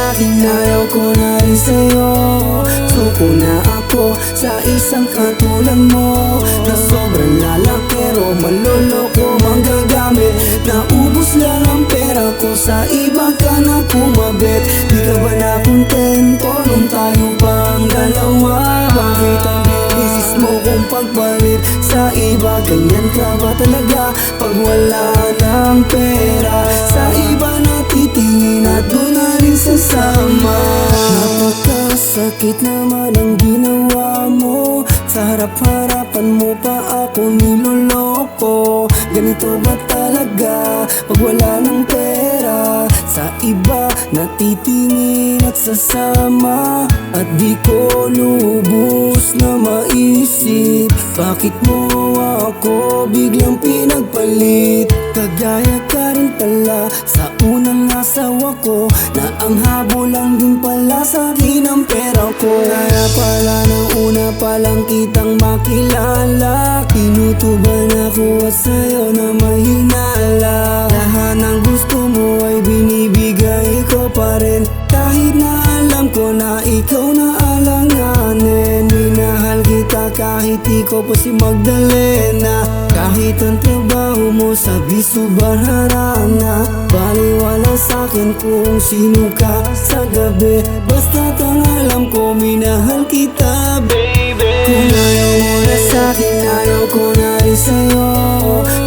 sa'kin, ayaw ko na rin sa'yo. Suko na ako sa isang katulad mo, na sobrang lalakero, maloloko, manggagamit. Naubos lang ang pera ko, sa iba ka na kumabit. Di ka ba na kontento nung tayo pang dalawa? Bakit ang bilis mo kung pagpalit sa iba? Ganyan ka ba talaga pag wala ng pera? Sa iba natitingin at doon na rin sasama. Napakasakit naman ang ginawa mo, sa harap-harapan mo pa ako niloloko. Ganito ba talaga pag wala ng pera? Sa iba natitingin at sasama, at di ko lubos na maisip, bakit mo ako biglang pinagpalit? Kagaya ka rin pala sa unang asawa ko, na ang habol lang din pala sa'kin ang pera ko. Kaya pala nang una pa lang kitang makilala, tinutuban ako at sa'yo na mahinala. Lahat ng gusto mo ay binibigay ko pa rin, kahit na alam ko na ikaw na alanganin. Minahal kita kahit ikaw pa si Magdalena, kahit ang trabaho mo sa Bisubarharana. Baliwala sa'kin kung sino ka sa gabi, basta't ang alam ko minahal kita, baby. Kung ayaw mo na sa'kin, ayaw ko na rin sa'yo.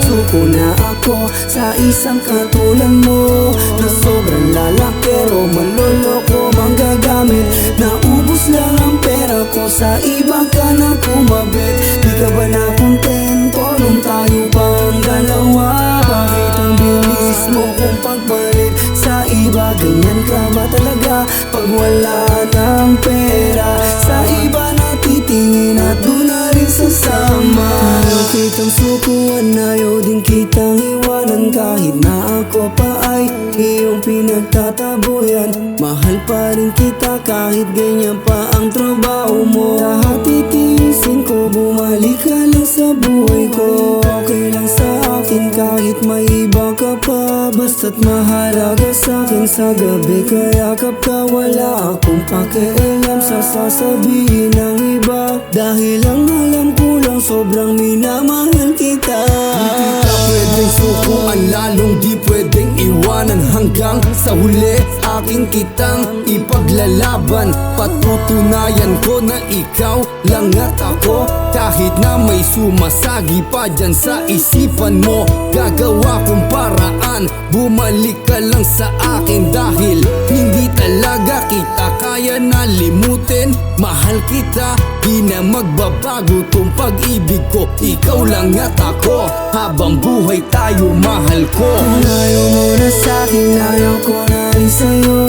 Suko na ako sa isang katulad mo, na sobrang lalakero, maloloko, manggagamit. Naubos lang ang pera ko, sa iba ka na kumabit. Di ka ba na kontento nung tayo pang dalawa? Bakit ang bilis mo kung pagpalit sa iba? Ganyan ka ba talaga pag wala ng pera? Sa iba natitingin at doon na rin sasama. Ayaw kitang sukuan, ayaw din kitang iwanan, kahit na ako pa ay iyong pinagtataboyan. Mahal pa rin kita kahit ganyan pa ang trabaho mo. Lahat titiisin ko, bumalik ka lang sa buhay ko. Okay lang sa akin kahit may iba ka pa, basta't mahalaga sa'kin sa gabi. Kaya kapag wala akong pakialam sa sasabihin ng iba, dahil ang alam ko lang sobrang minamahal kita. Hindi ka pwedeng sukuan, lalong di pwedeng iwanan, hanggang sa huli aking kitang ipaglalaban. Patutunayan ko na ikaw lang at ako, kahit na may sumasagi pa dyan sa isipan mo. Gagawa kong paraan, bumalik ka lang sa akin, dahil hindi talaga kita kaya na limutin. Mahal kita, di na magbabago tong pag-ibig ko. Ikaw lang at ako, habang buhay tayo mahal ko. Kung ayaw mo na sa'kin, ayaw ko na rin sa'yo.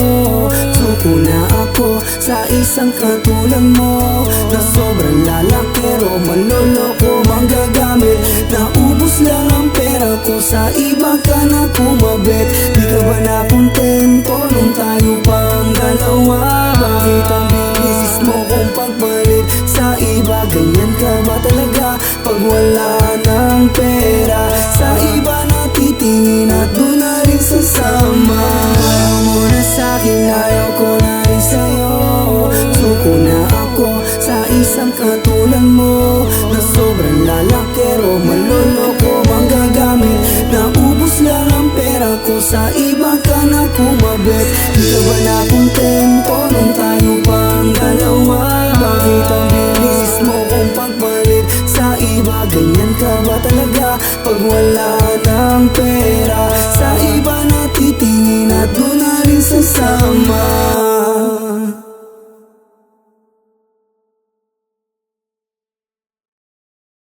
Suko na ako sa isang katulad mo, na sobrang lalakero, maloloko, manggagamit. Naubos lang ang pera ko, sa iba ka na kumabit. Di ka ba na kontento nung tayo pang dalawa? Bakit ang bilis mo kung pagpalit sa iba? Ganyan ka ba talaga pag wala ng pera? Sa iba natitingin at doon na rin sasama. Ayaw mo na sa'kin, ayaw ko na rin sa'yo. Suko na ako sa isang katulad mo, na sobrang lalakero, maloloko, manggagamit. Naubos lang ang pera ko, sa iba ka na kumabit. Di ka ba na kontento nung tayo pang dalawa? Bakit ang bilis mo kung pagpalit sa iba? Ganyan ka ba talaga pag wala ng pera? Sa iba natitingin at doon na rin sasama.